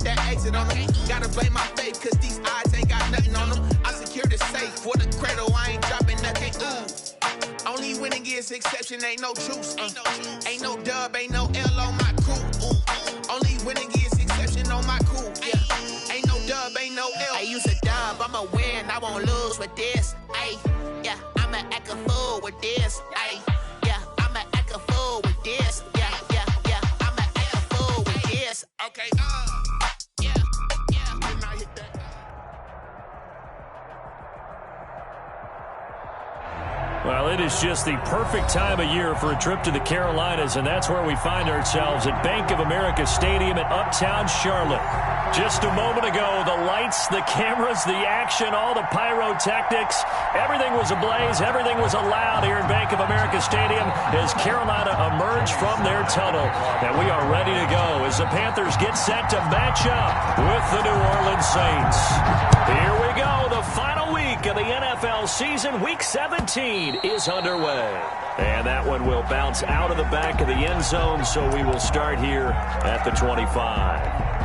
that exit on them. Gotta blame my faith, cause these odds ain't got nothing on them. I secure the safe for the cradle, I ain't dropping nothing. Ooh. Only winning is exception, ain't no truce. Ain't no dub, ain't no L on my crew. Only winning is exception on my crew. Yeah. Ain't no dub, ain't no L. I use a dub, I'ma win, I won't lose with this. Ay, yeah, I'ma act a fool with this. Ay, yeah, I'ma act a fool with this. Yeah, yeah, yeah, I'ma act a fool with this. Okay, yeah, yeah. Didn't I hit that? Well, it is just the perfect time of year for a trip to the Carolinas, and that's where we find ourselves at Bank of America Stadium in Uptown Charlotte. Just a moment ago, the lights, the cameras, the action, all the pyrotechnics, everything was ablaze, everything was allowed here in Bank of America Stadium as Carolina emerged from their tunnel. And we are ready to go as the Panthers get set to match up with the New Orleans Saints. Here we go, the final week of the NFL season. Week 17 is underway. And that one will bounce out of the back of the end zone, so we will start here at the 25.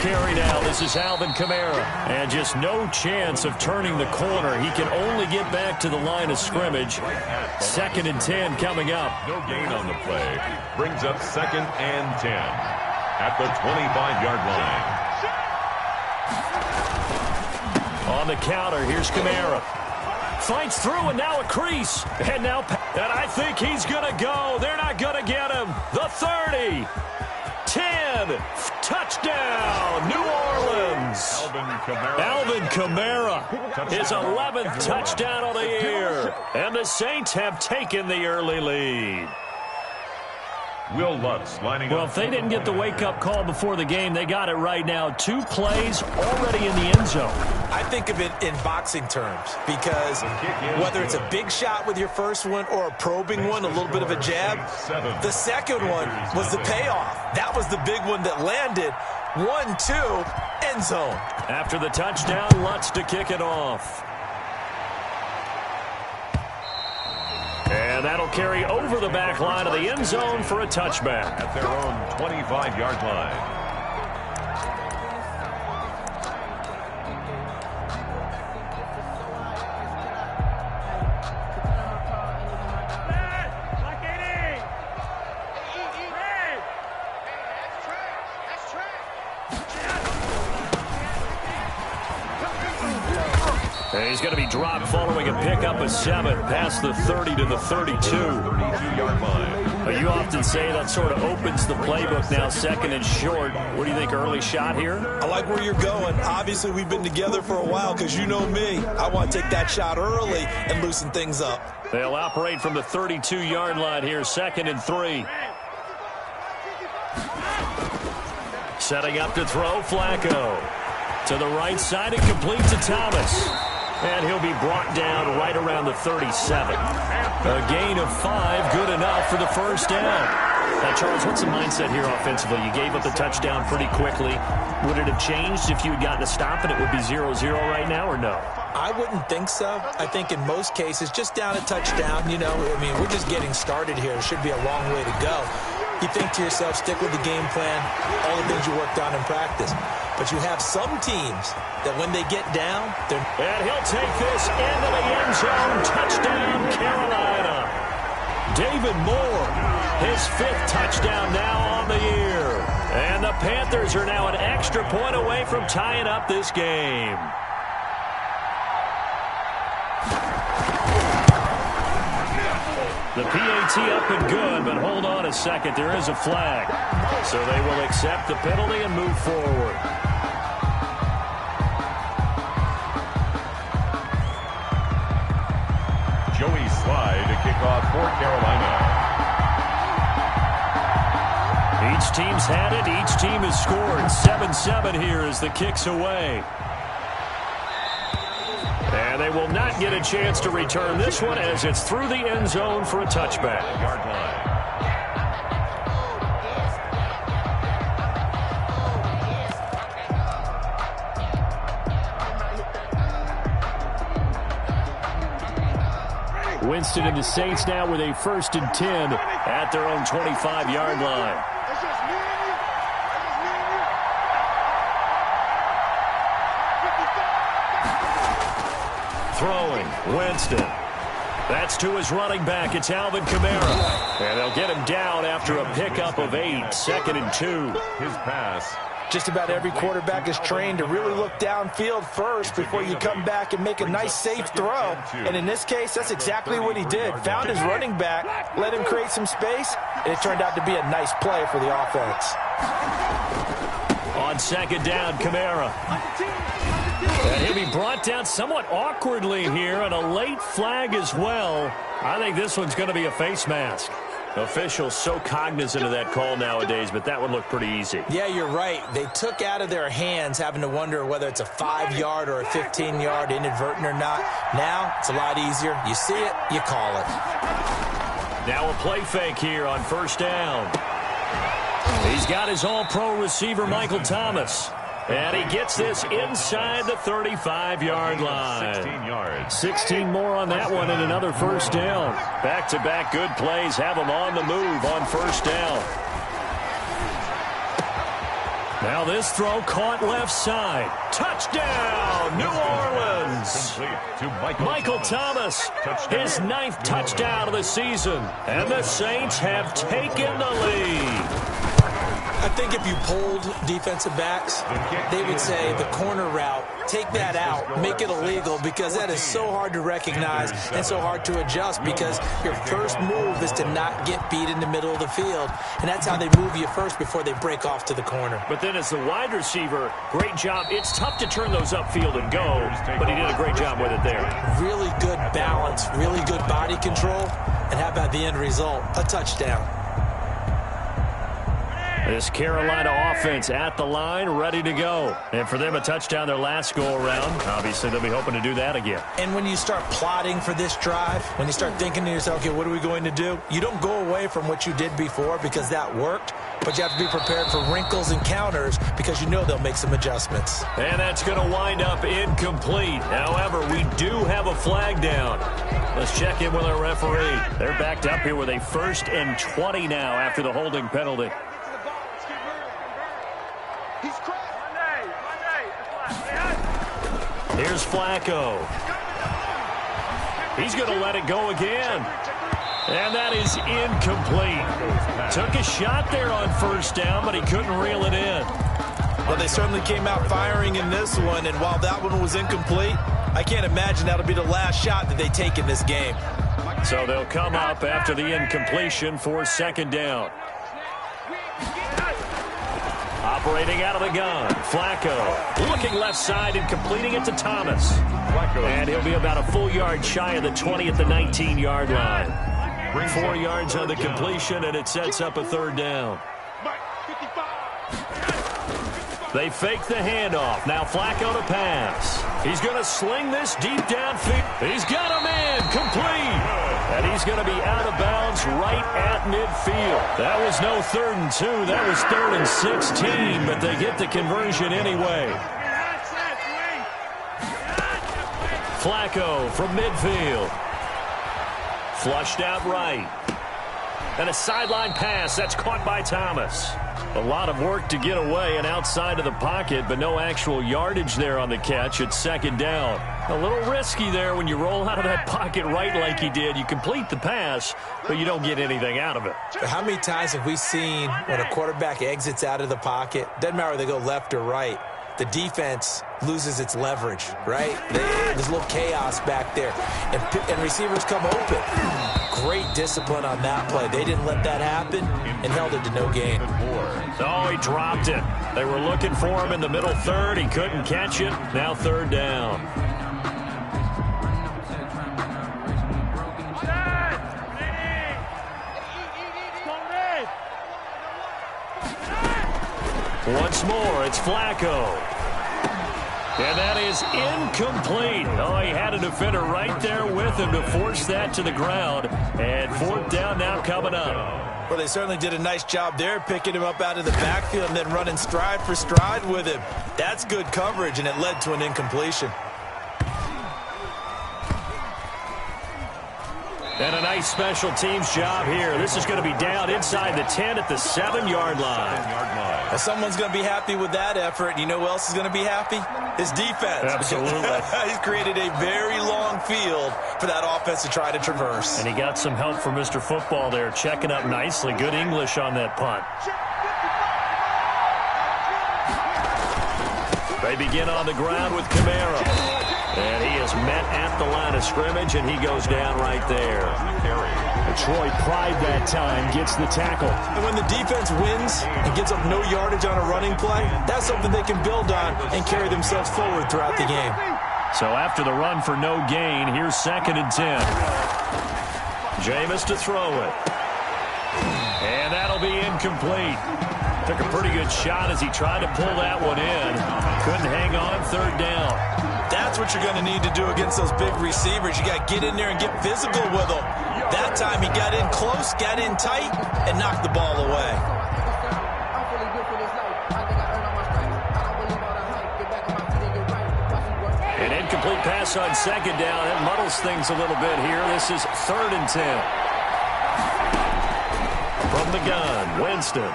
Carry now. This is Alvin Kamara. And just no chance of turning the corner. He can only get back to the line of scrimmage. 2nd and 10 coming up. No gain on the play. Brings up 2nd and 10 at the 25-yard line. On the counter, here's Kamara. Fights through and now a crease. And I think he's going to go. They're not going to get him. The 30. 10, touchdown, New Orleans. Alvin Kamara, his 11th touchdown of the year. And the Saints have taken the early lead. Will Lutz lining up. Well, if they didn't get the wake-up call before the game, they got it right now. 2 plays already in the end zone. I think of it in boxing terms because whether it's a big shot with your first one or a probing one, a little bit of a jab, the second one was the payoff. That was the big one that landed. 1-2, end zone. After the touchdown, Lutz to kick it off. And that'll carry over the back line of the end zone for a touchback. At their own 25-yard line. He's going to be dropped following a pickup of 7 past the 30 to the 32. 32-yard line. You often say that sort of opens the playbook now, 2nd and short. What do you think, early shot here? I like where you're going. Obviously, we've been together for a while because you know me. I want to take that shot early and loosen things up. They'll operate from the 32-yard line here, 2nd and 3. Setting up to throw, Flacco. To the right side and complete to Thomas. And he'll be brought down right around the 37. A gain of 5, good enough for the first down. Now, Charles, what's the mindset here offensively? You gave up the touchdown pretty quickly. Would it have changed if you had gotten a stop and it would be 0-0 right now, or no? I wouldn't think so. I think in most cases, just down a touchdown, you know, I mean, we're just getting started here. It should be a long way to go. You think to yourself, stick with the game plan, all the things you worked on in practice. But you have some teams that when they get down, they're... And he'll take this into the end zone. Touchdown, Carolina. David Moore, his 5th touchdown now on the year. And the Panthers are now an extra point away from tying up this game. The PAT up and good, but hold on a second. There is a flag. So they will accept the penalty and move forward. Joey Slye to kick off for Carolina. Each team's had it. Each team has scored. 7-7 here as the kick's away. And they will not get a chance to return this one as it's through the end zone for a touchback. Yard line. Winston and the Saints now with a 1st and 10 at their own 25-yard line. Throwing, Winston. That's to his running back. It's Alvin Kamara. And they'll get him down after a pickup of 8, 2nd and 2. His pass. Just about every quarterback is trained to really look downfield first before you come back and make a nice, safe throw. And in this case, that's exactly what he did. Found his running back, let him create some space, and it turned out to be a nice play for the offense. On 2nd down, Kamara. And he'll be brought down somewhat awkwardly here, and a late flag as well. I think this one's going to be a face mask. Officials so cognizant of that call nowadays, but that one looked pretty easy. Yeah, you're right. They took out of their hands having to wonder whether it's a 5-yard or a 15-yard inadvertent or not. Now, it's a lot easier. You see it, you call it. Now a play fake here on 1st down. He's got his all-pro receiver, Michael Thomas. And he gets this inside the 35-yard line. 16 yards. 16 more on that one and another 1st down. Back-to-back good plays have him on the move on 1st down. Now this throw caught left side. Touchdown, New Orleans. To Michael Thomas, his 9th touchdown of the season. And the Saints have taken the lead. I think if you polled defensive backs, they would say the corner route, take that out, make it illegal, because that is so hard to recognize and so hard to adjust, because your first move is to not get beat in the middle of the field, and that's how they move you first before they break off to the corner. But then as the wide receiver, great job. It's tough to turn those upfield and go, but he did a great job with it there. Really good balance, really good body control, and how about the end result? A touchdown. This Carolina offense at the line, ready to go. And for them, a touchdown their last go-around. Obviously, they'll be hoping to do that again. And when you start plotting for this drive, when you start thinking to yourself, okay, what are we going to do? You don't go away from what you did before because that worked, but you have to be prepared for wrinkles and counters because you know they'll make some adjustments. And that's going to wind up incomplete. However, we do have a flag down. Let's check in with our referee. They're backed up here with a 1st and 20 now after the holding penalty. Here's Flacco. He's going to let it go again. And that is incomplete. Took a shot there on 1st down, but he couldn't reel it in. Well, they certainly came out firing in this one, and while that one was incomplete, I can't imagine that'll be the last shot that they take in this game. So they'll come up after the incompletion for 2nd down. Operating out of the gun, Flacco looking left side and completing it to Thomas. And he'll be about a full yard shy of the 20 at the 19-yard line. 4 yards on the completion, and it sets up a 3rd down. They fake the handoff. Now Flacco to pass. He's going to sling this deep downfield. He's got a man complete. And he's going to be out of bounds right at midfield. That was no 3rd and 2. That was 3rd and 16, but they get the conversion anyway. Flacco from midfield. Flushed out right. And a sideline pass. That's caught by Thomas. A lot of work to get away and outside of the pocket, but no actual yardage there on the catch. It's 2nd down. A little risky there when you roll out of that pocket right like he did. You complete the pass, but you don't get anything out of it. How many times have we seen when a quarterback exits out of the pocket, doesn't matter whether they go left or right, the defense loses its leverage, right? There's a little chaos back there, and receivers come open. Great discipline on that play. They didn't let that happen and held it to no gain. Oh, he dropped it. They were looking for him in the middle 3rd. He couldn't catch it. Now 3rd down. Once more, it's Flacco. And that is incomplete. Oh, he had a defender right there with him to force that to the ground. And fourth down now coming up. Well, they certainly did a nice job there, picking him up out of the backfield and then running stride for stride with him. That's good coverage, and it led to an incompletion. And a nice special teams job here. This is going to be down inside the 10 at the 7-yard line. Well, someone's going to be happy with that effort. And you know who else is going to be happy? His defense. Absolutely. He's created a very long field for that offense to try to traverse. And he got some help from Mr. Football there, checking up nicely. Good English on that punt. They begin on the ground with Kamara. And he is met at the line of scrimmage, and he goes down right there. Troy Pride that time gets the tackle. And when the defense wins and gives up no yardage on a running play, that's something they can build on and carry themselves forward throughout the game. So after the run for no gain, here's 2nd and 10. Jameis to throw it. And that'll be incomplete. Took a pretty good shot as he tried to pull that one in. Couldn't hang on, 3rd down. That's what you're going to need to do against those big receivers. You got to get in there and get physical with them. That time he got in close, got in tight, and knocked the ball away. An incomplete pass on 2nd down. It muddles things a little bit here. This is 3rd and 10. From the gun, Winston.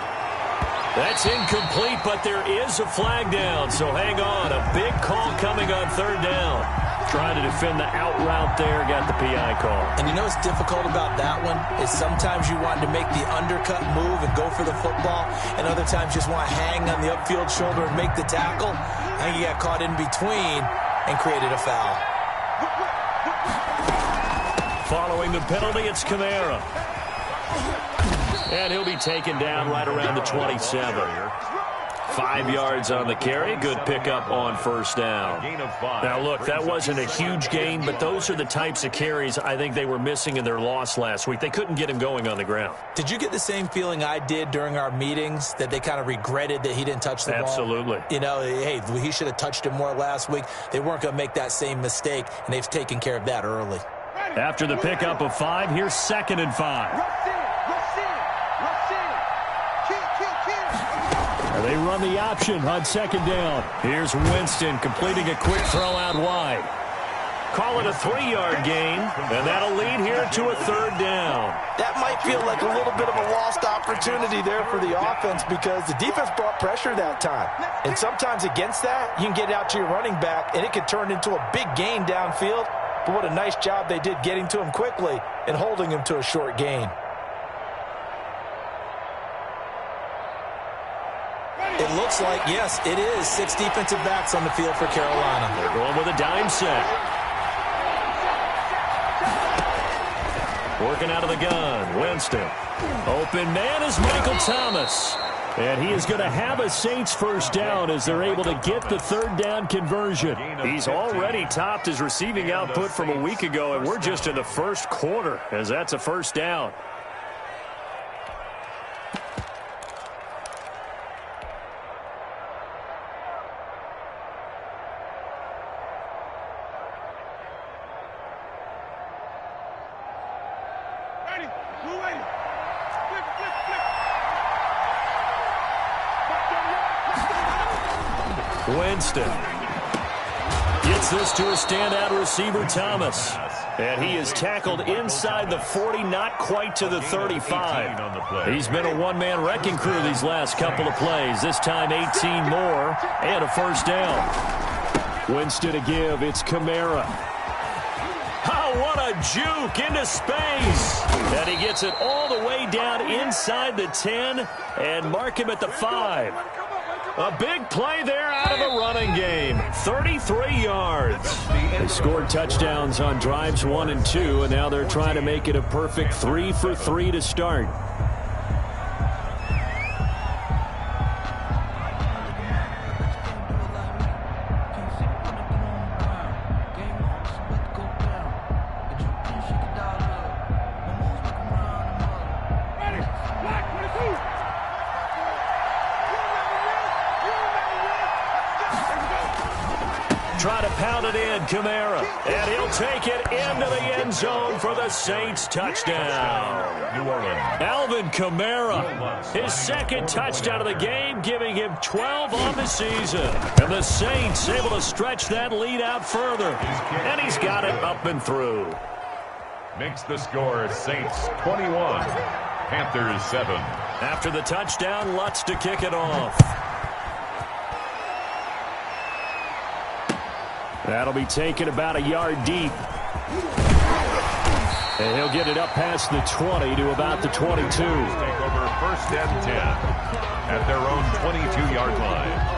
That's incomplete, but there is a flag down, so hang on. A big call coming on 3rd down. Trying to defend the out route there, got the PI call. And you know what's difficult about that one is sometimes you want to make the undercut move and go for the football, and other times just want to hang on the upfield shoulder and make the tackle. I think he got caught in between and created a foul. Following the penalty, it's Kamara. And he'll be taken down right around the 27. 5 yards on the carry. Good pickup on 1st down. Now, look, that wasn't a huge gain, but those are the types of carries I think they were missing in their loss last week. They couldn't get him going on the ground. Did you get the same feeling I did during our meetings, that they kind of regretted that he didn't touch the ball? Absolutely. You know, hey, he should have touched it more last week. They weren't going to make that same mistake, and they've taken care of that early. After the pickup of 5, here's 2nd and 5. They run the option on 2nd down. Here's Winston completing a quick throw out wide. Call it a 3-yard gain, and that'll lead here to a 3rd down. That might feel like a little bit of a lost opportunity there for the offense because the defense brought pressure that time. And sometimes against that, you can get out to your running back, and it could turn into a big gain downfield. But what a nice job they did getting to him quickly and holding him to a short gain. It looks like, yes, it is 6 defensive backs on the field for Carolina. They're going with a dime set. Working out of the gun, Winston. Open man is Michael Thomas. And he is going to have a Saints 1st down as they're able to get the 3rd down conversion. He's already topped his receiving output from a week ago, and we're just in the 1st quarter as that's a 1st down. Winston gets this to a standout receiver, Thomas. And he is tackled inside the 40, not quite to the 35. He's been a one-man wrecking crew these last couple of plays. This time 18 more and a 1st down. Winston to give. It's Kamara. Oh, what a juke into space. And he gets it all the way down inside the 10 and mark him at the 5. A big play there out of the running game. 33 yards. They scored touchdowns on drives 1 and 2, and now they're trying to make it a perfect 3 for 3 to start. try to pound it in, Kamara. And he'll take it into the end zone for the Saints touchdown. New Orleans. Alvin Kamara, his second touchdown of the game, giving him 12 on the season. And the Saints able to stretch that lead out further. And he's got it up and through. Makes the score Saints 21, Panthers 7. After the touchdown, Lutz to kick it off. That'll be taken about a yard deep. And he'll get it up past the 20 to about the 22. Take over 1st and 10 at their own 22-yard line.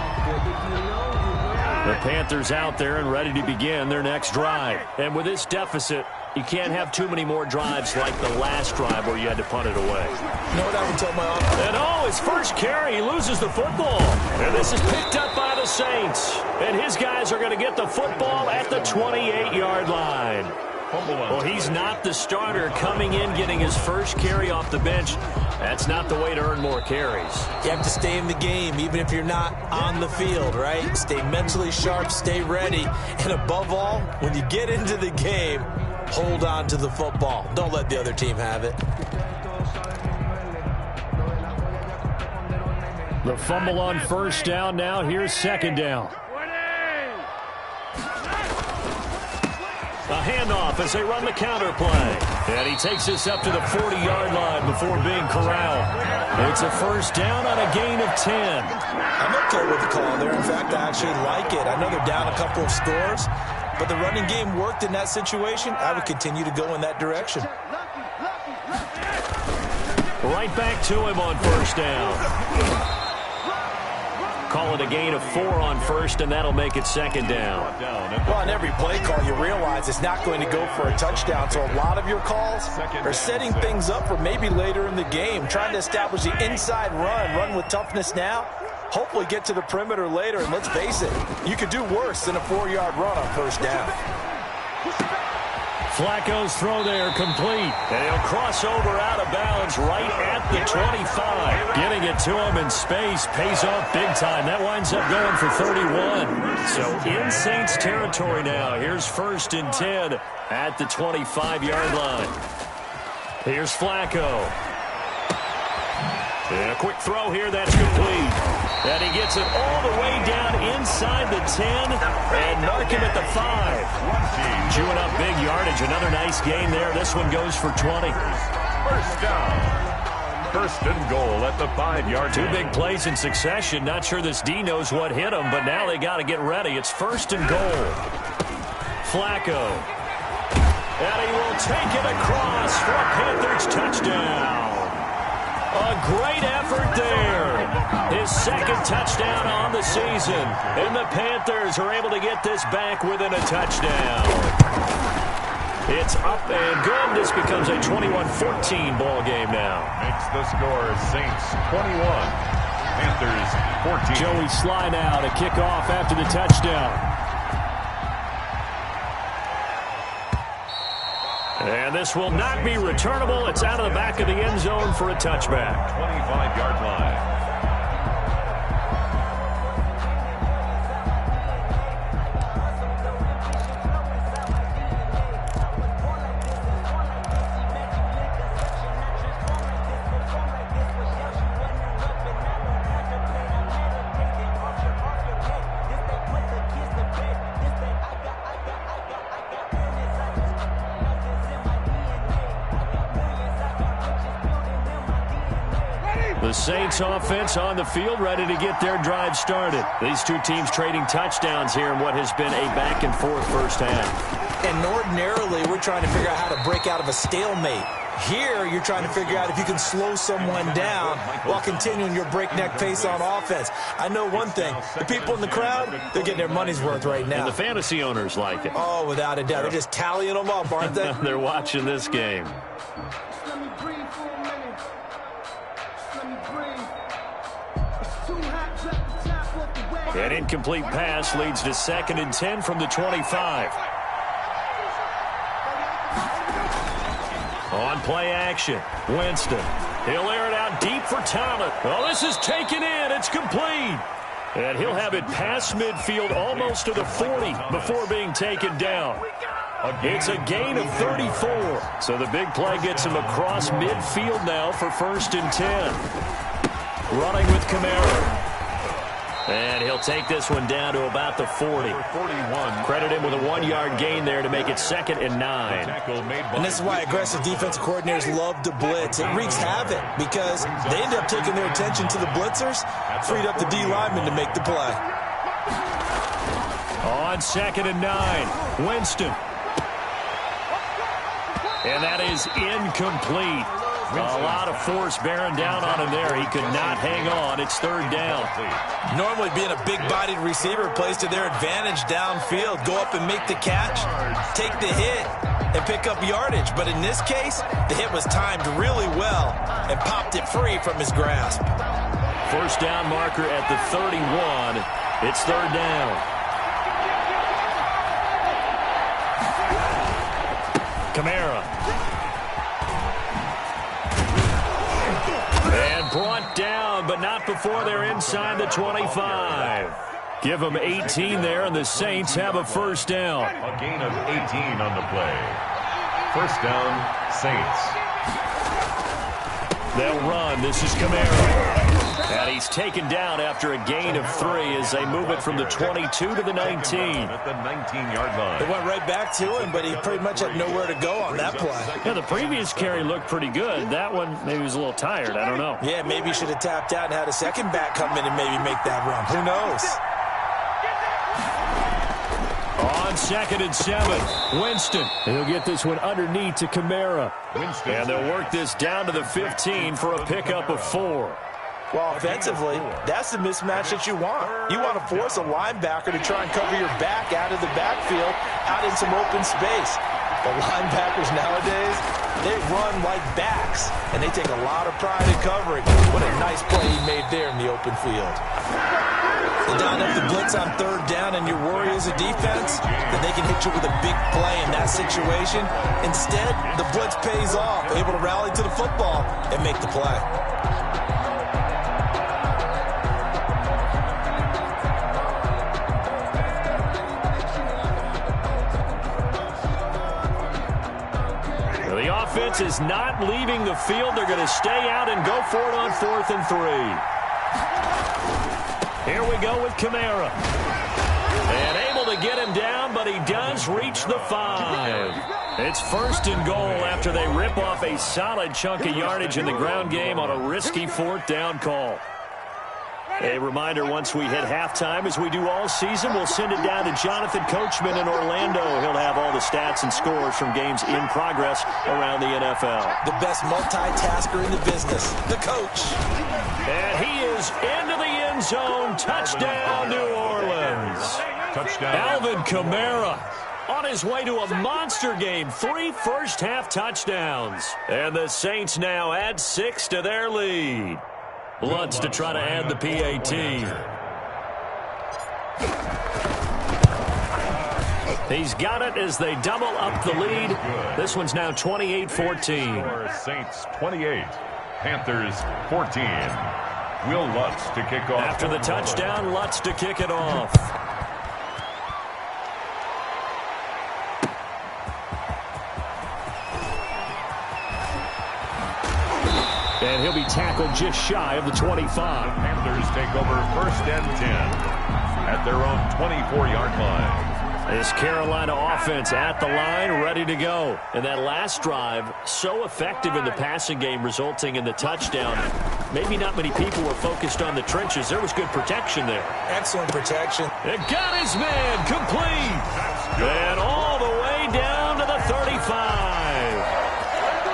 The Panthers out there and ready to begin their next drive. And with this deficit, you can't have too many more drives like the last drive where you had to punt it away. You know what I would tell my offense? And his first carry, he loses the football. And this is picked up by the Saints. And his guys are going to get the football at the 28-yard line. Well, he's not the starter coming in, getting his first carry off the bench. That's not the way to earn more carries. You have to stay in the game, even if you're not on the field, right? Stay mentally sharp, stay ready. And above all, when you get into the game, hold on to the football. Don't let the other team have it. The fumble on first down now. Here's second down. A handoff as they run the counter play. And he takes this up to the 40-yard line before being corralled. It's a first down on a gain of 10. I'm okay with the call there. In fact, I actually like it. I know they're down a couple of scores, but the running game worked in that situation. I would continue to go in that direction. Right back to him on first down. Call it a gain of 4 on first, and that'll make it second down. Well, on every play call, you realize it's not going to go for a touchdown. So a lot of your calls are setting things up for maybe later in the game, trying to establish the inside run with toughness now, hopefully get to the perimeter later. And let's face it, you could do worse than a 4-yard run on first down. Flacco's throw there complete. And he'll cross over out of bounds right at the 25. Getting it to him in space pays off big time. That winds up going for 31. So in Saints territory now. Here's 1st and 10 at the 25-yard line. Here's Flacco. And a quick throw here that's complete. And he gets it all the way down inside the 10 and mark him at the 5. Chewing up big yardage. Another nice gain there. This one goes for 20. First down. 1st and goal at the 5-yard line. 2 big plays in succession. Not sure this D knows what hit him, but now they got to get ready. It's 1st and goal. Flacco. And he will take it across for a Panthers touchdown. A great effort there. His second touchdown on the season. And the Panthers are able to get this back within a touchdown. It's up and good. This becomes a 21-14 ball game now. Makes the score Saints 21, Panthers 14. Joey Sly now to kick off after the touchdown. And this will not be returnable. It's out of the back of the end zone for a touchback. 25-yard line. The Saints offense on the field, ready to get their drive started. These two teams trading touchdowns here in what has been a back-and-forth first half. And ordinarily, we're trying to figure out how to break out of a stalemate. Here, you're trying to figure out if you can slow someone down while continuing your breakneck pace on offense. I know one thing. The people in the crowd, they're getting their money's worth right now. And the fantasy owners like it. Oh, without a doubt. They're just tallying them up, aren't they? They're watching this game. An incomplete pass leads to 2nd and 10 from the 25. On play action, Winston. He'll air it out deep for Talent. Oh, this is taken in. It's complete. And he'll have it past midfield almost to the 40 before being taken down. It's a gain of 34. So the big play gets him across midfield now for 1st and 10. Running with Kamara. And he'll take this one down to about the 40. Credit him with a 1-yard gain there to make it 2nd and 9. And this is why aggressive defensive coordinators love to blitz. It wreaks havoc because they end up taking their attention to the blitzers, freed up the D lineman to make the play. On 2nd and 9, Winston. And that is incomplete. A lot of force bearing down on him there. He could not hang on. It's 3rd down. Normally being a big-bodied receiver plays to their advantage downfield. Go up and make the catch, take the hit, and pick up yardage. But in this case, the hit was timed really well and popped it free from his grasp. 1st down marker at the 31. It's 3rd down. Kamara. And brought down, but not before they're inside the 25. Give them 18 there, and the Saints have a 1st down. A gain of 18 on the play. 1st down, Saints. They'll run. This is Kamara. And he's taken down after a gain of 3 as they move it from the 22 to the 19. At the 19-yard line. They went right back to him, but he pretty much had nowhere to go on that play. Yeah, the previous carry looked pretty good. That one, maybe he was a little tired. I don't know. Yeah, maybe he should have tapped out and had a second back come in and maybe make that run. Who knows? On 2nd and 7, Winston. He'll get this one underneath to Kamara. And they'll work this down to the 15 for a pickup of 4. Well, offensively, that's the mismatch that you want. You want to force a linebacker to try and cover your back out of the backfield, out in some open space. The linebackers nowadays, they run like backs, and they take a lot of pride in covering. What a nice play he made there in the open field. They down up the blitz on 3rd down, and your worry as a defense that they can hit you with a big play in that situation. Instead, the blitz pays off, able to rally to the football and make the play. The offense is not leaving the field. They're going to stay out and go for it on 4th and 3. Here we go with Kamara. And able to get him down, but he does reach the 5. It's 1st and goal after they rip off a solid chunk of yardage in the ground game on a risky 4th down call. A reminder, once we hit halftime, as we do all season, we'll send it down to Jonathan Coachman in Orlando. He'll have all the stats and scores from games in progress around the NFL. The best multitasker in the business, the coach. And he is into the end zone. Touchdown, New Orleans. Touchdown. Alvin Kamara on his way to a monster game. 3 first-half touchdowns. And the Saints now add 6 to their lead. Lutz to try to add the PAT. He's got it as they double up the lead. This one's now 28-14. Saints 28, Panthers 14. Will Lutz to kick off. After the touchdown, Lutz to kick it off. And he'll be tackled just shy of the 25. The Panthers take over 1st and 10 at their own 24-yard line. This Carolina offense at the line, ready to go. And that last drive, so effective in the passing game, resulting in the touchdown. Maybe not many people were focused on the trenches. There was good protection there. Excellent protection. It got his man complete. And all the way down to the 35.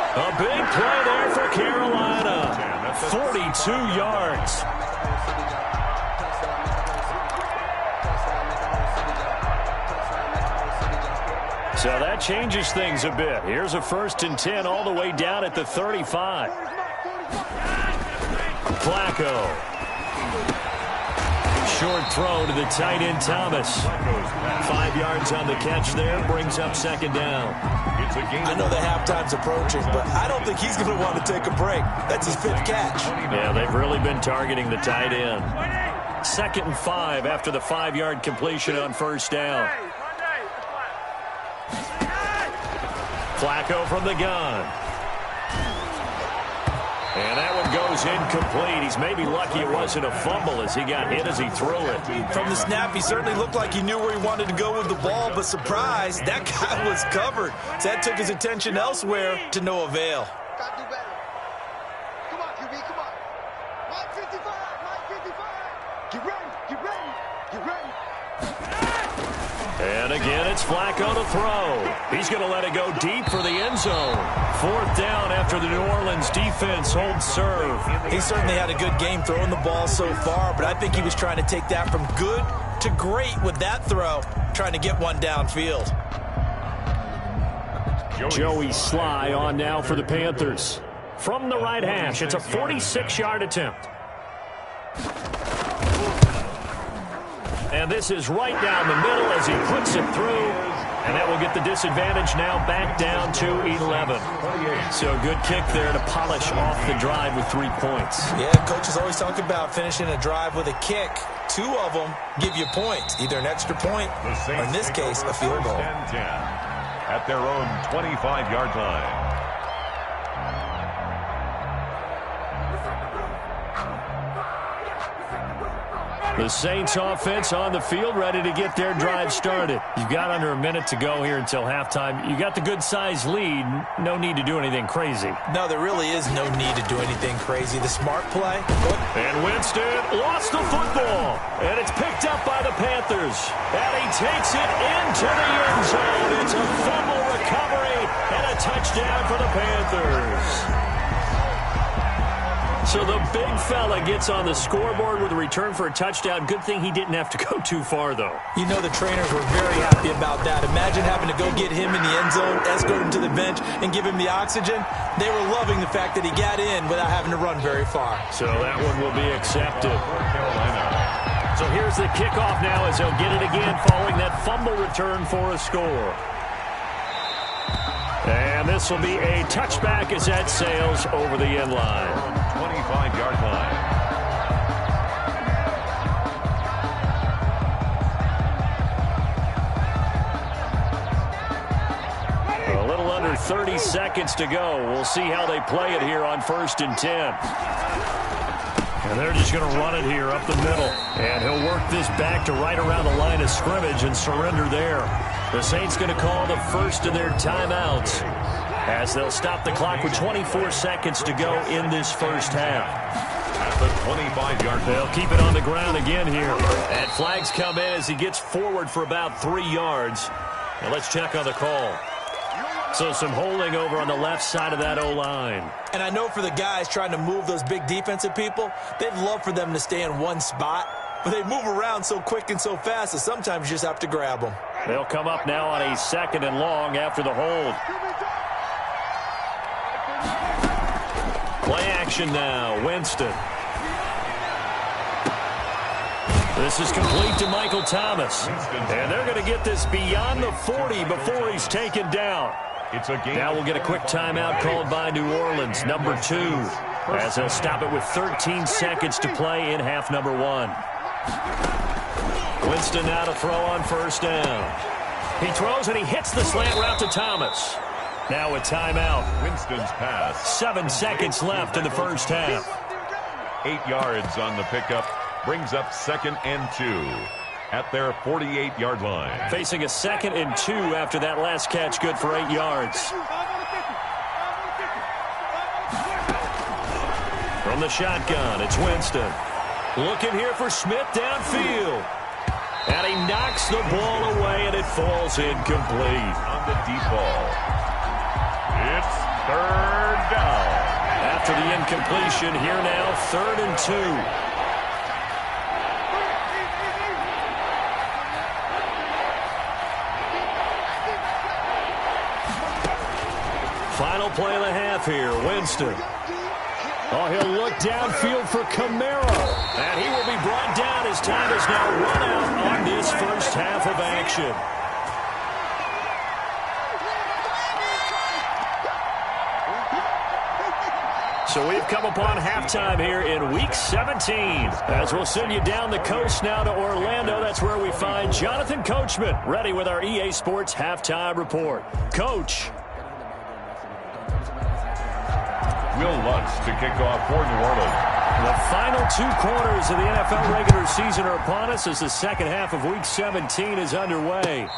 A big play there for Carolina. 42 yards. So that changes things a bit. Here's a 1st and 10 all the way down at the 35. Flacco. Short throw to the tight end Thomas. 5 yards on the catch there. Brings up 2nd down. I know the halftime's approaching, but I don't think he's going to want to take a break. That's his 5th catch. Yeah, they've really been targeting the tight end. 2nd and 5 after the 5-yard completion on first down. Flacco from the gun. And that one goes incomplete. He's maybe lucky it wasn't a fumble as he got hit as he threw it. From the snap, he certainly looked like he knew where he wanted to go with the ball, but surprise, that guy was covered. So that took his attention elsewhere to no avail. Got to do better. Come on, QB, come on. 955. Get ready, get ready, get ready. And again, it's Flacco to throw. He's going to let it go deep for the end zone. 4th down after the New Orleans defense holds serve. He certainly had a good game throwing the ball so far, but I think he was trying to take that from good to great with that throw, trying to get one downfield. Joey Sly on now for the Panthers. From the right hash, it's a 46-yard attempt. And this is right down the middle as he puts it through. And that will get the disadvantage now back down to 11. So good kick there to polish off the drive with 3 points. Yeah, coaches always talk about finishing a drive with a kick. 2 of them give you points, either an extra point or, in this case, a field goal. At their own 25-yard line. The Saints offense on the field, ready to get their drive started. You've got under a minute to go here until halftime. You got the good-sized lead. No need to do anything crazy. No, there really is no need to do anything crazy. The smart play. And Winston lost the football. And it's picked up by the Panthers. And he takes it into the end zone. It's a fumble recovery and a touchdown for the Panthers. So the big fella gets on the scoreboard with a return for a touchdown. Good thing he didn't have to go too far, though. You know the trainers were very happy about that. Imagine having to go get him in the end zone, escort him to the bench, and give him the oxygen. They were loving the fact that he got in without having to run very far. So that one will be accepted. So here's the kickoff now as he'll get it again following that fumble return for a score. And this will be a touchback as that sails over the end line. 25-yard line. A little under 30 seconds to go. We'll see how they play it here on 1st and 10. And they're just going to run it here up the middle. And he'll work this back to right around the line of scrimmage and surrender there. The Saints going to call the first of their timeouts as they'll stop the clock with 24 seconds to go in this first half. At the 25-yard line. They'll keep it on the ground again here. And flags come in as he gets forward for about 3 yards. Now let's check on the call. So some holding over on the left side of that O-line. And I know for the guys trying to move those big defensive people, they'd love for them to stay in one spot. But they move around so quick and so fast that sometimes you just have to grab them. They'll come up now on a 2nd and long after the hold. Play action now. Winston. This is complete to Michael Thomas. And they're going to get this beyond the 40 before he's taken down. Now we'll get a quick timeout called by New Orleans, number 2, as they'll stop it with 13 seconds to play in half number 1. Winston now to throw on first down. He throws and he hits the slant route to Thomas. Now a timeout. Winston's pass. 7 seconds left in the first half. 8 yards on the pickup. Brings up 2nd and 2 at their 48-yard line. Facing a 2nd and 2 after that last catch, good for 8 yards. From the shotgun, it's Winston. Looking here for Smith downfield. And he knocks the ball away, and it falls incomplete. On the deep ball. It's 3rd down. After the incompletion, here now, 3rd and 2. Final play of the half here, Winston. Oh, he'll look downfield for Kamara. And he will be brought down as time is now run out on this first half of action. So we've come upon halftime here in Week 17. As we'll send you down the coast now to Orlando, that's where we find Jonathan Coachman, ready with our EA Sports Halftime Report. Coach. Will Lutz to kick off for New Orleans. The final 2 quarters of the NFL regular season are upon us as the second half of Week 17 is underway.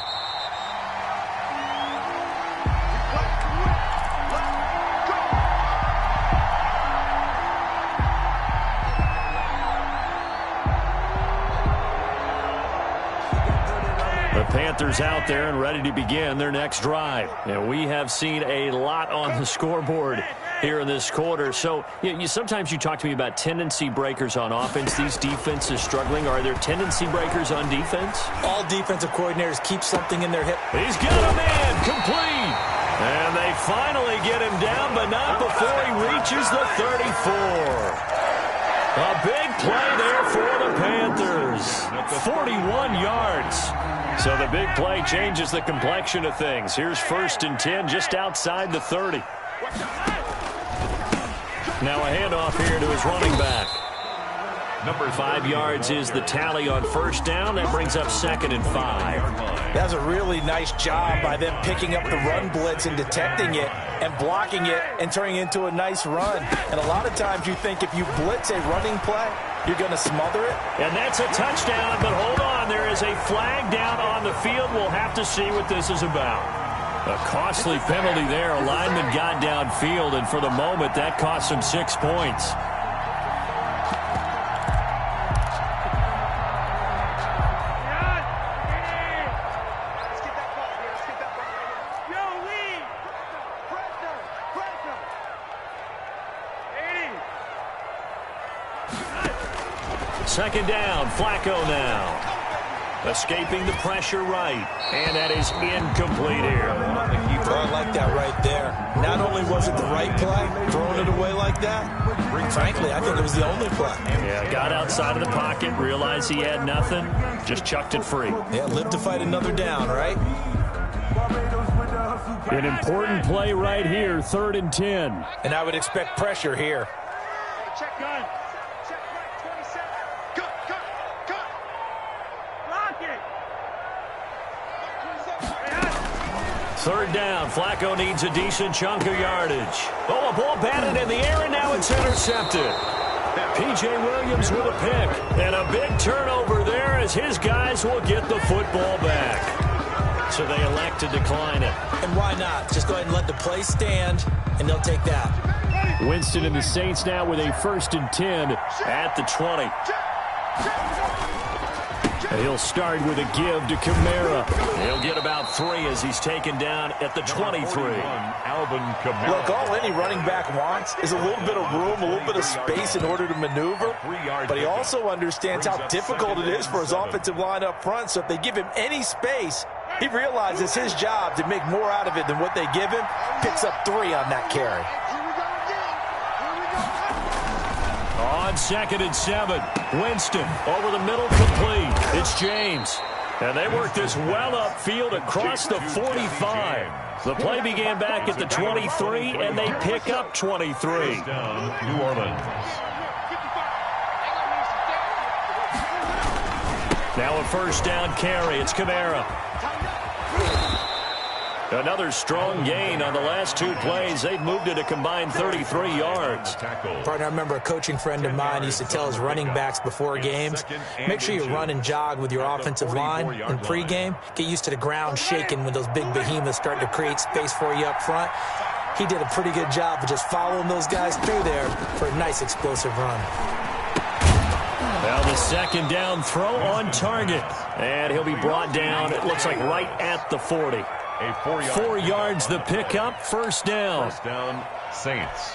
The Panthers out there and ready to begin their next drive. And we have seen a lot on the scoreboard here in this quarter. So sometimes you talk to me about tendency breakers on offense. These defenses struggling. Are there tendency breakers on defense? All defensive coordinators keep something in their hip. He's got a man complete. And they finally get him down, but not before he reaches the 34. A big play there for the Panthers. 41 yards. So the big play changes the complexion of things. Here's 1st and 10 just outside the 30. Now a handoff here to his running back. Number 5 yards is the tally on 1st down. That brings up 2nd and 5. That was a really nice job by them picking up the run blitz and detecting it and blocking it and turning it into a nice run. And a lot of times you think if you blitz a running play, you're going to smother it. And that's a touchdown, but hold on. There is a flag down on the field. We'll have to see what this is about. A costly penalty there. A lineman got downfield, and for the moment, that cost him 6 points. Second down, Flacco now. Escaping the pressure right. And that is incomplete here. I like that right there. Not only was it the right play, throwing it away like that, frankly, I think it was the only play. Yeah, got outside of the pocket, realized he had nothing, just chucked it free. Yeah, live to fight another down, right? An important play right here, 3rd and 10. And I would expect pressure here. Check gun. Check right, 27. Cut. Block it. 3rd down. Flacco needs a decent chunk of yardage. Oh, a ball batted in the air, and now it's intercepted. P.J. Williams with a pick. And a big turnover there as his guys will get the football back. So they elect to decline it. And why not? Just go ahead and let the play stand, and they'll take that. Winston and the Saints now with a 1st and 10 at the 20. He'll start with a give to Kamara. He'll get about 3 as he's taken down at the 23. Look, all any running back wants is a little bit of room, a little bit of space in order to maneuver. But he also understands how difficult it is for his offensive line up front. So if they give him any space, he realizes his job to make more out of it than what they give him. Picks up 3 on that carry. On 2nd and 7, Winston over the middle, complete. It's James. And they work this well upfield across the 45. The play began back at the 23, and they pick up 23. New Orleans. Now a 1st down carry. It's Kamara. Another strong gain on the last 2 plays. They've moved it a combined 33 yards. Partner, I remember a coaching friend of mine used to tell his running backs before games, make sure you run and jog with your offensive line in pregame. Get used to the ground shaking when those big behemoths start to create space for you up front. He did a pretty good job of just following those guys through there for a nice explosive run. Now the 2nd down throw on target. And he'll be brought down, it looks like right at the 40. 4 yards the pickup, 1st down. 1st down, Saints.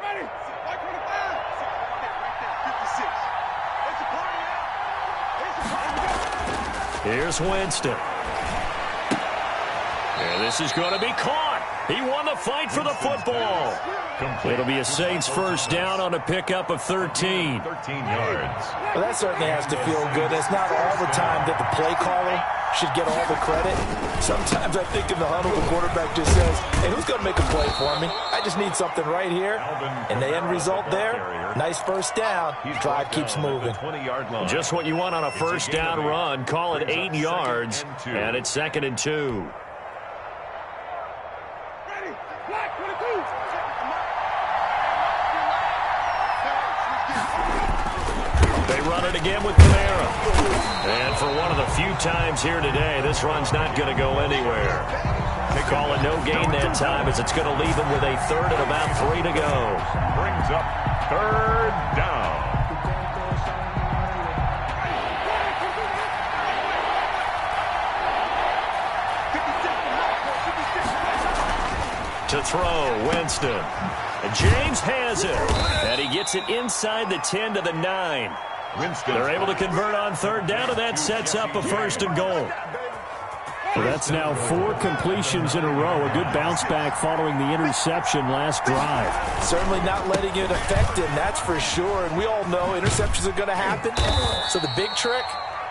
Ready. 525. 56. Here's Winston. And this is going to be caught. He won the fight for the football. It'll be a Saints 1st down on a pickup of 13. 13 yards. Well, that certainly has to feel good. It's not all the time that the play caller should get all the credit. Sometimes I think in the huddle, the quarterback just says, hey, who's going to make a play for me? I just need something right here. And the end result there, nice first down. Drive keeps moving. Just what you want on a first down run. Call it 8 yards, and it's 2nd and 2. They run it again with Kamara. And for one of the few times here today, this run's not going to go anywhere. They call it no gain that time as it's going to leave them with a 3rd and about 3 to go. Brings up 3rd down. To throw, Winston. And James has it. And he gets it inside the 10 to the 9. They're able to convert on 3rd down, and that sets up a 1st and goal. Well, that's now 4 completions in a row. A good bounce back following the interception last drive. Certainly not letting it affect him, that's for sure. And we all know interceptions are going to happen. So the big trick,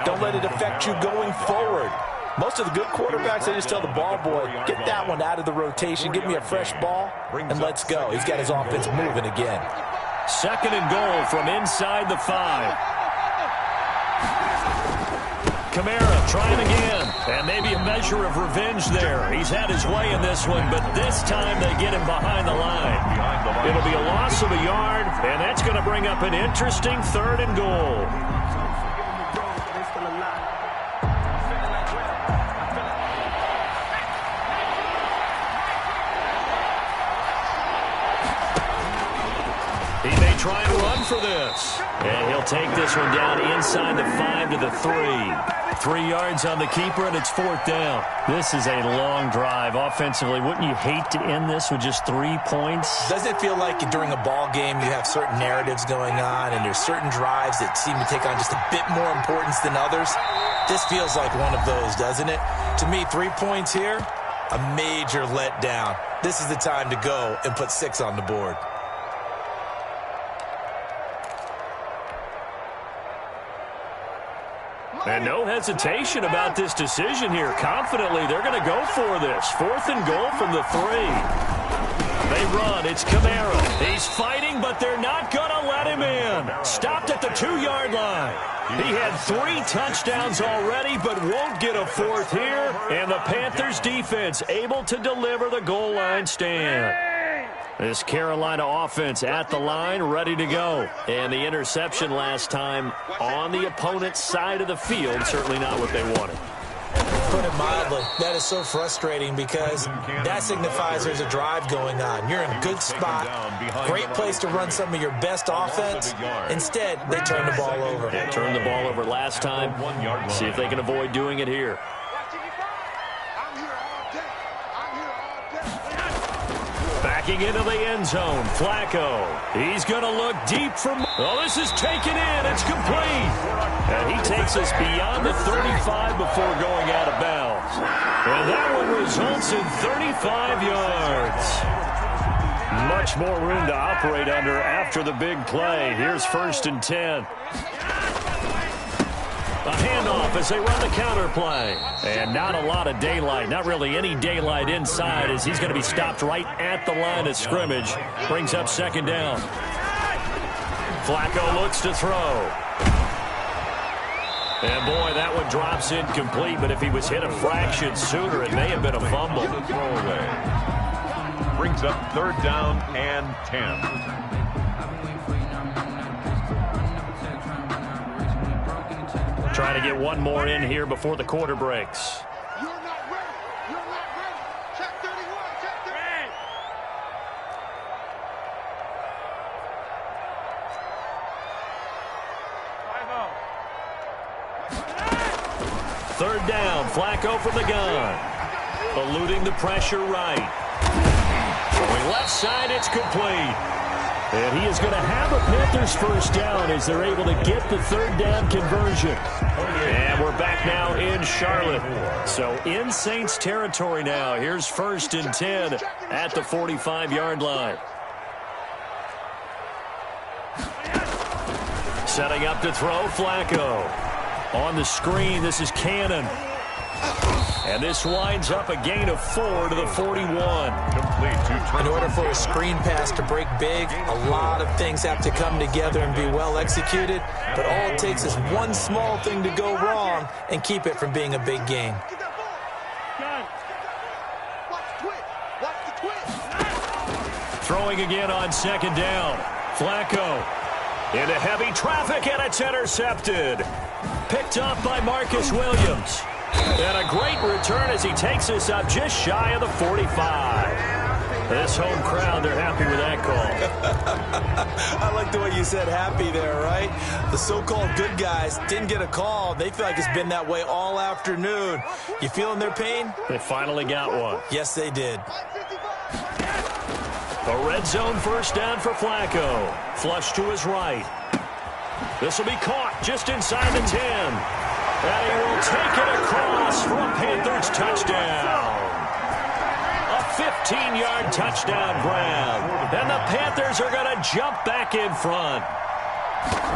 don't let it affect you going forward. Most of the good quarterbacks, they just tell the ball boy, get that one out of the rotation, give me a fresh ball, and let's go. He's got his offense moving again. 2nd and goal from inside the 5. Kamara trying again, and maybe a measure of revenge there. He's had his way in this one, but this time they get him behind the line. It'll be a loss of a yard, and that's going to bring up an interesting 3rd and goal. He may try and run for this. And he'll take this one down inside the 5 to the 3. 3 yards on the keeper, and it's 4th down. This is a long drive. Offensively, wouldn't you hate to end this with just 3 points? Doesn't it feel like during a ball game you have certain narratives going on and there's certain drives that seem to take on just a bit more importance than others? This feels like one of those, doesn't it? To me, 3 points here, a major letdown. This is the time to go and put 6 on the board. And no hesitation about this decision here. Confidently, they're going to go for this. 4th and goal from the 3. They run. It's Kamara. He's fighting, but they're not going to let him in. Stopped at the 2-yard line. He had 3 touchdowns already, but won't get a 4th here. And the Panthers defense able to deliver the goal line stand. This Carolina offense at the line, ready to go. And the interception last time on the opponent's side of the field, certainly not what they wanted. Put it mildly, that is so frustrating because that signifies there's a drive going on. You're in a good spot, great place to run some of your best offense. Instead, they turn the ball over. They turned the ball over last time. See if they can avoid doing it here. Backing into the end zone, Flacco. He's going to look deep from... Oh, this is taken in. It's complete. And he takes us beyond the 35 before going out of bounds. And that one results in 35 yards. Much more room to operate under after the big play. Here's 1st and 10. A handoff as they run the counter play. And not a lot of daylight. Not really any daylight inside as he's going to be stopped right at the line of scrimmage. Brings up 2nd down. Flacco looks to throw. And, boy, that one drops incomplete. But if he was hit a fraction sooner, it may have been a fumble. Brings up 3rd down and 10. Trying to get one more in here before the quarter breaks. You're not ready. You're not ready. Check 31. Check 30. 3rd down, Flacco from the gun. Eluding the pressure right. Going left side, it's complete. And he is going to have a Panthers 1st down as they're able to get the 3rd down conversion. And we're back now in Charlotte. So in Saints territory now. Here's 1st and 10 at the 45-yard line. Setting up to throw, Flacco. On the screen, this is Cannon. And this winds up a gain of 4 to the 41. Complete. In order for a screen pass to break big, a lot of things have to come together and be well executed. But all it takes is one small thing to go wrong and keep it from being a big gain. Throwing again on second down. Flacco into heavy traffic, and it's intercepted. Picked up by Marcus Williams. And a great return as he takes us up just shy of the 45. This home crowd, they're happy with that call. I like the way you said happy there, right? The so-called good guys didn't get a call. They feel like it's been that way all afternoon. You feeling their pain? They finally got one. Yes, they did. A red zone first down for Flacco. Flush to his right. This will be caught just inside the 10. And he will take it across for a Panthers touchdown. A 15-yard touchdown grab. And the Panthers are going to jump back in front.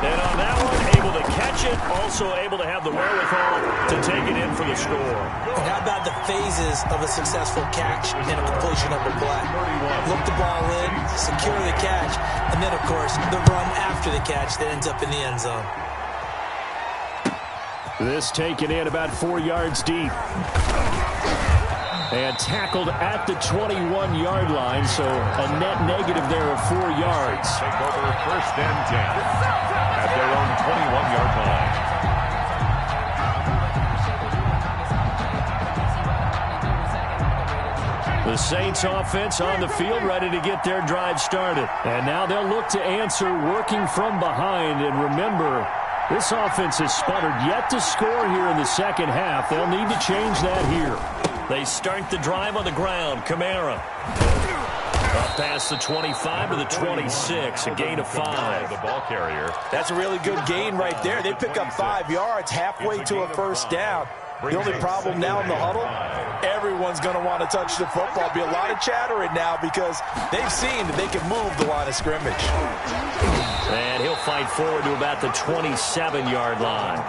And on that one, able to catch it, also able to have the wherewithal to take it in for the score. And how about the phases of a successful catch and a completion of a play? Look the ball in, secure the catch, and then, of course, the run after the catch that ends up in the end zone. This taken in about 4 yards deep. And tackled at the 21-yard line, so a net negative there of 4 yards. Take over first and 10 at their own 21-yard line. The Saints offense on the field, ready to get their drive started. And now they'll look to answer working from behind. And remember, this offense has sputtered yet to score here in the second half. They'll need to change that here. They start the drive on the ground. Kamara. Up past the 25 to the 26, a gain of 5. The ball carrier. That's a really good gain right there. They pick up 5 yards halfway to a first down. The only problem now in the huddle, everyone's going to want to touch the football. Be a lot of chattering now because they've seen that they can move the line of scrimmage. And he'll fight forward to about the 27-yard line.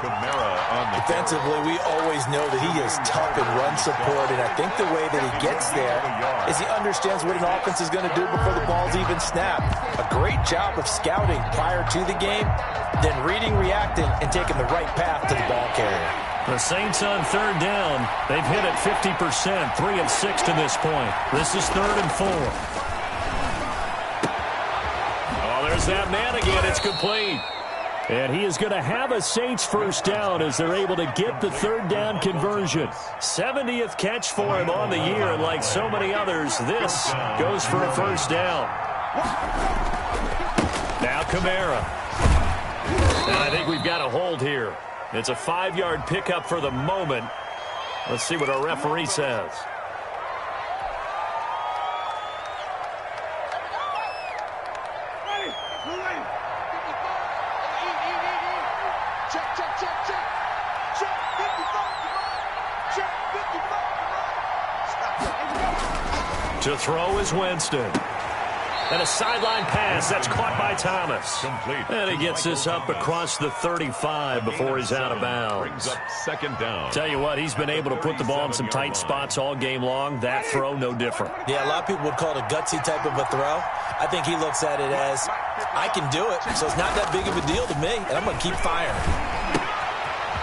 Defensively, we always know that he is tough in run support, and I think the way that he gets there is he understands what an offense is going to do before the ball's even snapped. A great job of scouting prior to the game, then reading, reacting, and taking the right path to the ball carrier. The Saints on third down. They've hit it 50%, 3 of 6 to this point. This is 3rd and 4. Oh, there's that man again. It's complete. And he is going to have a Saints first down as they're able to get the third down conversion. 70th catch for him on the year, and like so many others, this goes for a first down. Now Kamara. And I think we've got a hold here. It's a 5-yard pickup for the moment. Let's see what our referee says. To throw is Winston. And a sideline pass. That's caught by Thomas. Complete. And he gets this up across the 35 before he's out of bounds. Brings up second down. Tell you what, he's been able to put the ball in some tight spots all game long. That throw, no different. Yeah, a lot of people would call it a gutsy type of a throw. I think he looks at it as, I can do it, so it's not that big of a deal to me, and I'm going to keep firing.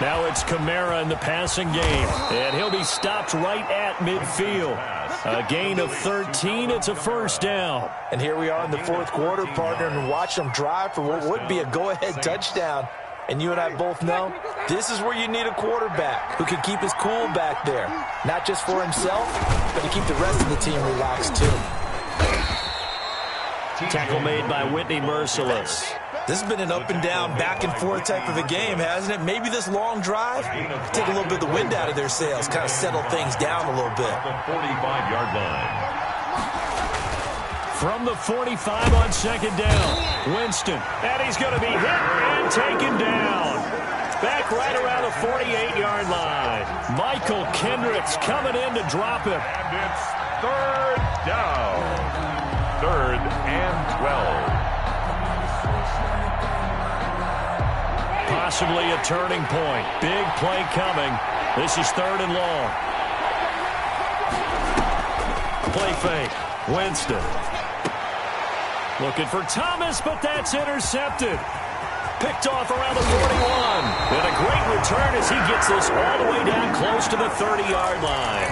Now it's Kamara in the passing game, and he'll be stopped right at midfield. A gain of 13. It's a first down. And here we are in the fourth quarter, partner, and watch them drive for what would be a go-ahead touchdown. And you and I both know this is where you need a quarterback who can keep his cool back there. Not just for himself, but to keep the rest of the team relaxed, too. Tackle made by Whitney Merciless. This has been an up-and-down, back-and-forth type of a game, hasn't it? Maybe this long drive, take a little bit of the wind out of their sails, kind of settle things down a little bit. The 45-yard line. From the 45 on second down, Winston. And he's going to be hit and taken down. Back right around the 48-yard line. Michael Kendricks coming in to drop it. And it's third down. 3rd and 12. Possibly a turning point. Big play coming. This is 3rd and long. Play fake. Winston. Looking for Thomas, but that's intercepted. Picked off around the 41. And a great return as he gets this all the way down close to the 30-yard line.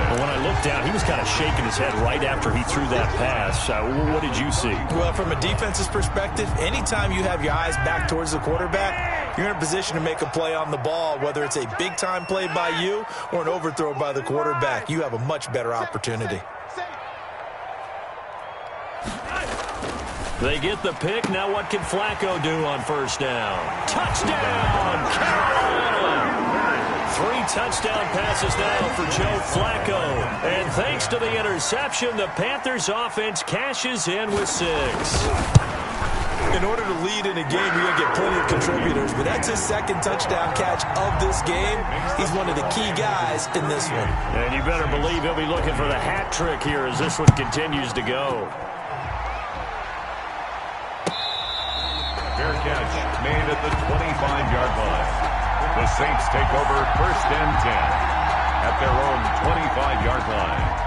But when I looked down, he was kind of shaking his head right after he threw that pass. What did you see? Well, from a defense's perspective, anytime you have your eyes back towards the quarterback, you're in a position to make a play on the ball, whether it's a big-time play by you or an overthrow by the quarterback. You have a much better opportunity. They get the pick. Now what can Flacco do on 1st down? Touchdown, Carolina! 3 touchdown passes now for Joe Flacco. And thanks to the interception, the Panthers offense cashes in with 6. In order to lead in a game, you're going to get plenty of contributors, but that's his 2nd touchdown catch of this game. He's one of the key guys in this one. And you better believe he'll be looking for the hat trick here as this one continues to go. Fair catch made at the 25-yard line. The Saints take over 1st and 10 at their own 25-yard line.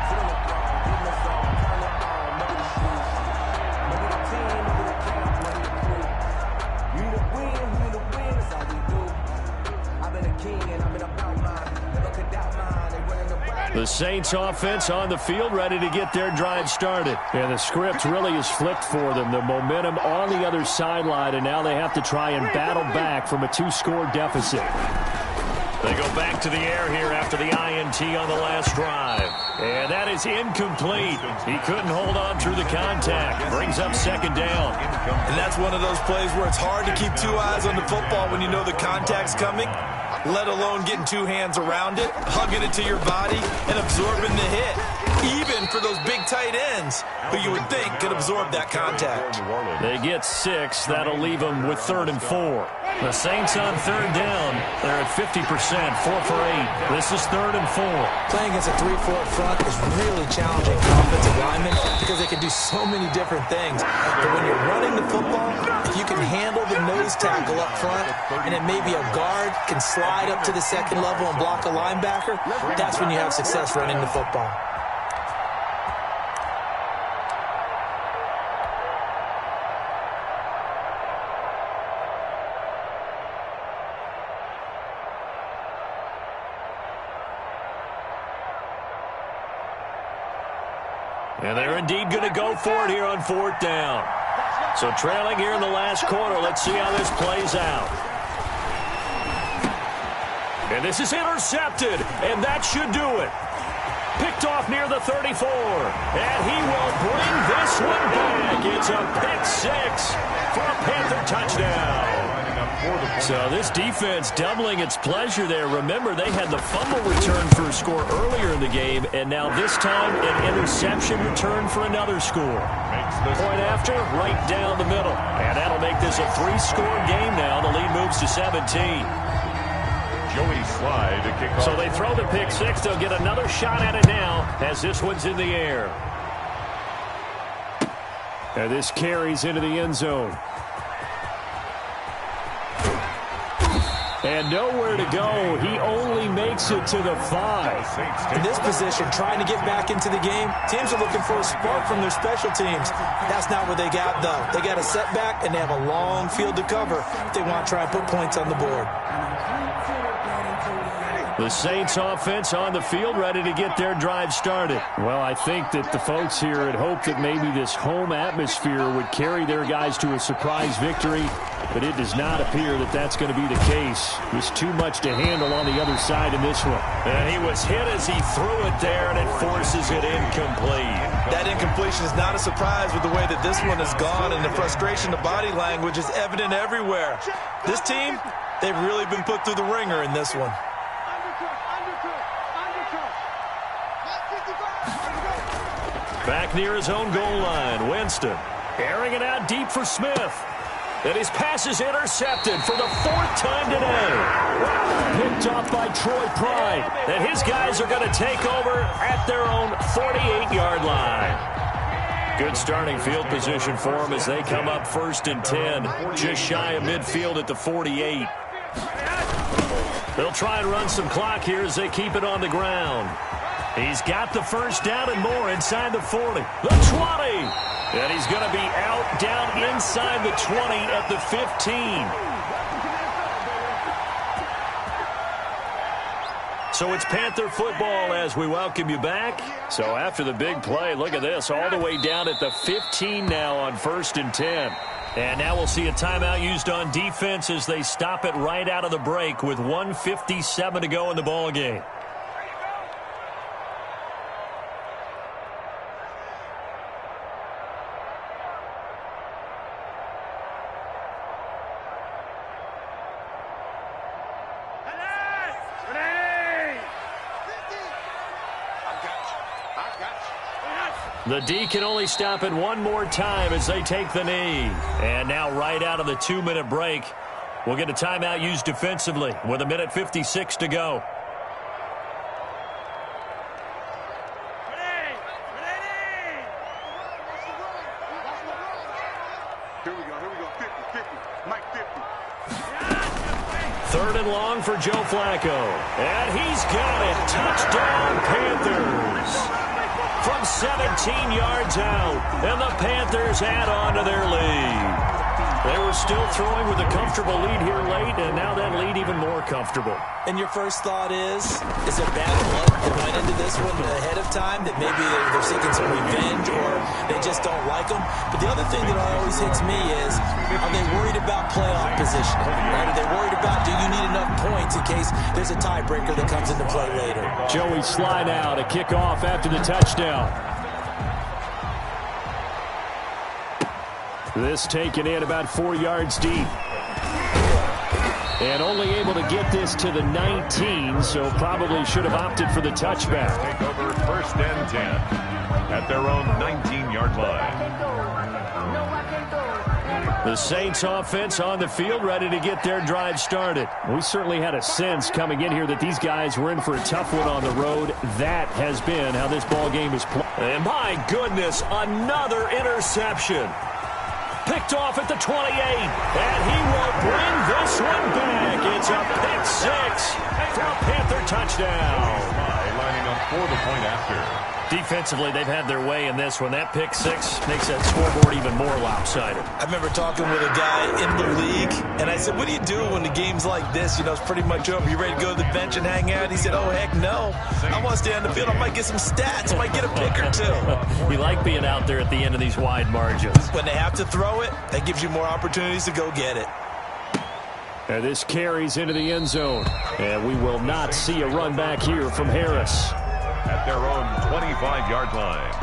The Saints offense on the field, ready to get their drive started. And the script really is flipped for them. The momentum on the other sideline, and now they have to try and battle back from a 2-score deficit. They go back to the air here after the INT on the last drive. And that is incomplete. He couldn't hold on through the contact. Brings up 2nd down. And that's one of those plays where it's hard to keep 2 eyes on the football when you know the contact's coming, let alone getting 2 hands around it, hugging it to your body, and absorbing the hit. Even for those big tight ends who you would think could absorb that contact. They get 6. That'll leave them with 3rd and 4. The Saints on 3rd down. They're at 50%, 4 for 8. This is 3rd and 4. Playing against a 3-4 front is really challenging for offensive linemen because they can do so many different things. But when you're running the football, if you can handle the nose tackle up front, and then maybe a guard can slide up to the 2nd level and block a linebacker, that's when you have success running the football. And they're indeed going to go for it here on 4th down. So trailing here in the last quarter. Let's see how this plays out. And this is intercepted, and that should do it. Picked off near the 34, and he will bring this one back. It's a pick 6 for a Panther touchdown. So this defense doubling its pleasure there. Remember, they had the fumble return for a score earlier in the game, and now this time an interception return for another score. Point after, right down the middle. And that'll make this a 3-score game now. The lead moves to 17. Joey Slye to kick off. So they throw the pick 6. They'll get another shot at it now as this one's in the air. And this carries into the end zone. And nowhere to go. He only makes it to the 5. In this position, trying to get back into the game, teams are looking for a spark from their special teams. That's not what they got, though. They got a setback, and they have a long field to cover if they want to try and put points on the board. The Saints offense on the field, ready to get their drive started. Well, I think that the folks here had hoped that maybe this home atmosphere would carry their guys to a surprise victory, but it does not appear that that's going to be the case. There's too much to handle on the other side in this one. And he was hit as he threw it there, and it forces it incomplete. That incompletion is not a surprise with the way that this one has gone, and the frustration of body language is evident everywhere. This team, they've really been put through the ringer in this one. Back near his own goal line, Winston airing it out deep for Smith. And his pass is intercepted for the 4th time today. Picked off by Troy Pride. And his guys are going to take over at their own 48-yard line. Good starting field position for them as they come up 1st and 10. Just shy of midfield at the 48. They'll try and run some clock here as they keep it on the ground. He's got the first down and more inside the 40. The 20. And he's going to be out down inside the 20 at the 15. So it's Panther football as we welcome you back. So after the big play, look at this, all the way down at the 15 now on 1st and 10. And now we'll see a timeout used on defense as they stop it right out of the break with 1:57 to go in the ball game. The D can only stop it one more time as they take the knee. And now right out of the 2-minute break, we'll get a timeout used defensively with 1:56 to go. Here we go. 50. Mike 50. 3rd and long for Joe Flacco. And he's got it. Touchdown, Panthers. From 17 yards out, and the Panthers add on to their lead. They were still throwing with a comfortable lead here late, and now that lead even more comfortable. And your first thought is it bad luck that went into this one ahead of time, that maybe they're seeking some revenge or they just don't like them? But the other thing that always hits me is, are they worried about playoff positioning? Right? Are they worried about, do you need enough points in case there's a tiebreaker that comes into play later? Joey slide out, a kickoff after the touchdown. This taken in about 4 yards deep. And only able to get this to the 19, so probably should have opted for the touchback. Take over 1st and 10 at their own 19-yard line. The Saints offense on the field, ready to get their drive started. We certainly had a sense coming in here that these guys were in for a tough one on the road. That has been how this ball game is played. And my goodness, another interception. Picked off at the 28, and he will bring this one back. It's a pick 6 for a Panther touchdown. Lining up for the point after. Defensively, they've had their way in this one. That pick 6 makes that scoreboard even more lopsided. I remember talking with a guy in the league, and I said, what do you do when the game's like this? You know, it's pretty much over. You ready to go to the bench and hang out? He said, oh, heck no. I want to stay on the field. I might get some stats. I might get a pick or two. You like being out there at the end of these wide margins. When they have to throw it, that gives you more opportunities to go get it. And this carries into the end zone. And we will not see a run back here from Harris. At their own 25-yard line.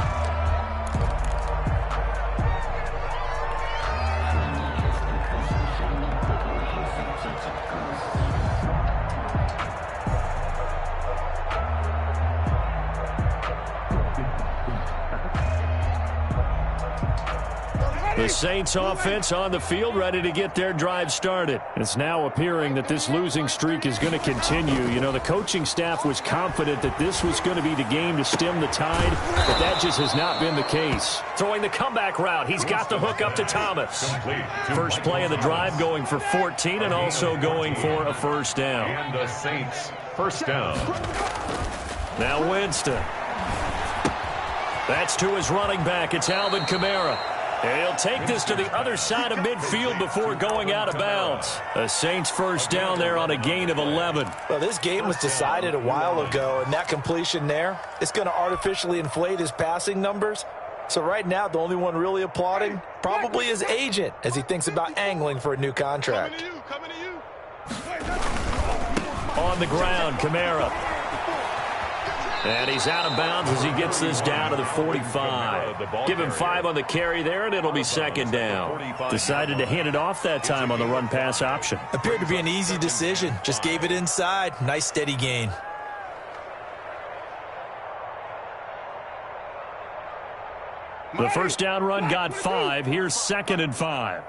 The Saints offense on the field ready to get their drive started. It's now appearing that this losing streak is going to continue. You know, the coaching staff was confident that this was going to be the game to stem the tide, but that just has not been the case. Throwing the comeback route. He's got the hook up to Thomas. First play of the drive going for 14 and also going for a first down. And the Saints first down. Now Winston. That's to his running back. It's Alvin Kamara. And he'll take this to the other side of midfield before going out of bounds. The Saints first down there on a gain of 11. Well, this game was decided a while ago, and that completion there, it's going to artificially inflate his passing numbers. So right now, the only one really applauding probably his agent as he thinks about angling for a new contract. On the ground, Kamara. And he's out of bounds as he gets this down to the 45. Give him 5 on the carry there, and it'll be second down. Decided to hand it off that time on the run-pass option. Appeared to be an easy decision. Just gave it inside. Nice, steady gain. The first down run got 5. Here's 2nd and 5.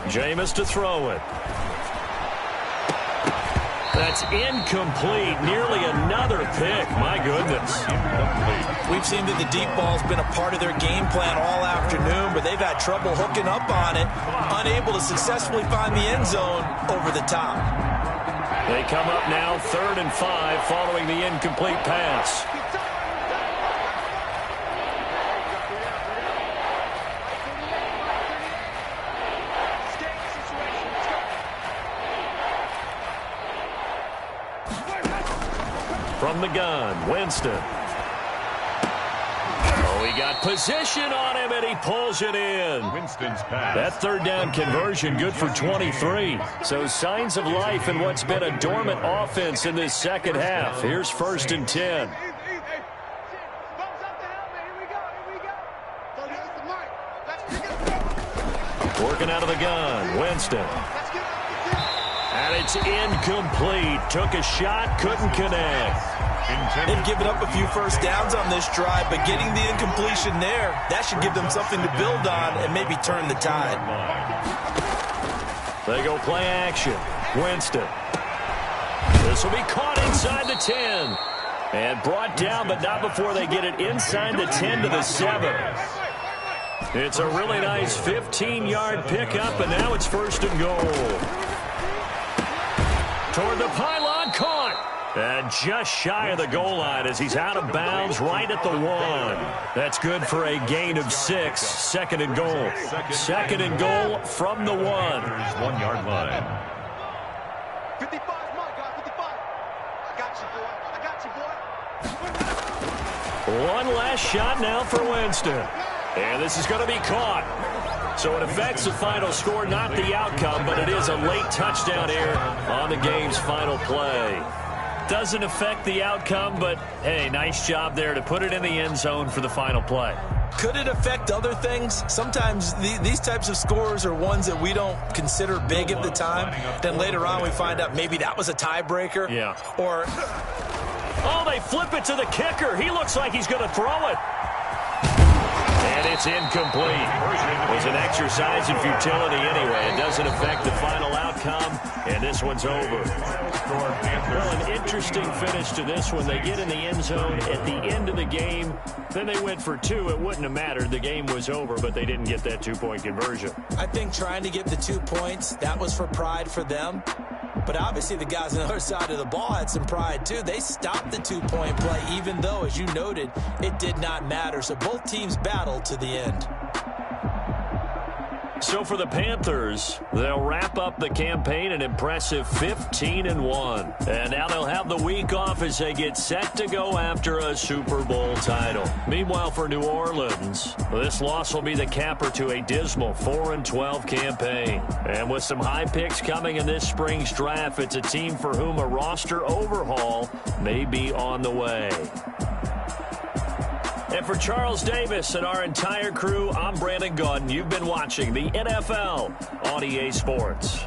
Jameis to throw it. That's incomplete. Nearly another pick. My goodness. We've seen that the deep ball's been a part of their game plan all afternoon, but they've had trouble hooking up on it, unable to successfully find the end zone over the top. They come up now 3rd and 5 following the incomplete pass. From the gun, Winston. Oh, he got position on him, and he pulls it in. Winston's pass. That 3rd down conversion good for 23. So signs of life in what's been a dormant offense in this second half. Here's 1st and 10. Working out of the gun, Winston. And it's incomplete. Took a shot, couldn't connect. They've given up a few first downs on this drive, but getting the incompletion there, that should give them something to build on and maybe turn the tide. They go play action. Winston. This will be caught inside the 10. And brought down, but not before they get it inside the 10 to the 7. It's a really nice 15-yard pickup, and now it's 1st and goal. Toward the pylon, caught. And just shy of the goal line as he's out of bounds right at the 1. That's good for a gain of 6. 2nd and goal. 2nd and goal from the 1. 1-yard line. 55, my guy, 55. I got you, boy. One last shot now for Winston. And this is going to be caught. So it affects the final score, not the outcome, but it is a late touchdown here on the game's final play. Doesn't affect the outcome, but, hey, nice job there to put it in the end zone for the final play. Could it affect other things? Sometimes these types of scores are ones that we don't consider big at the time. Then later on we find out maybe that was a tiebreaker. Yeah. Or, oh, they flip it to the kicker. He looks like he's going to throw it. And it's incomplete. It was an exercise in futility anyway. It doesn't affect the final outcome, and this one's over. Well, an interesting finish to this one. They get in the end zone at the end of the game. Then they went for 2. It wouldn't have mattered. The game was over, but they didn't get that 2-point conversion. I think trying to get the 2 points, that was for pride for them. But obviously the guys on the other side of the ball had some pride too. They stopped the 2-point play, even though, as you noted, it did not matter. So both teams battled to the end. So for the Panthers, they'll wrap up the campaign an impressive 15-1. And now they'll have the week off as they get set to go after a Super Bowl title. Meanwhile, for New Orleans, this loss will be the capper to a dismal 4-12 campaign. And with some high picks coming in this spring's draft, it's a team for whom a roster overhaul may be on the way. And for Charles Davis and our entire crew, I'm Brandon Gaudin. You've been watching the NFL on EA Sports.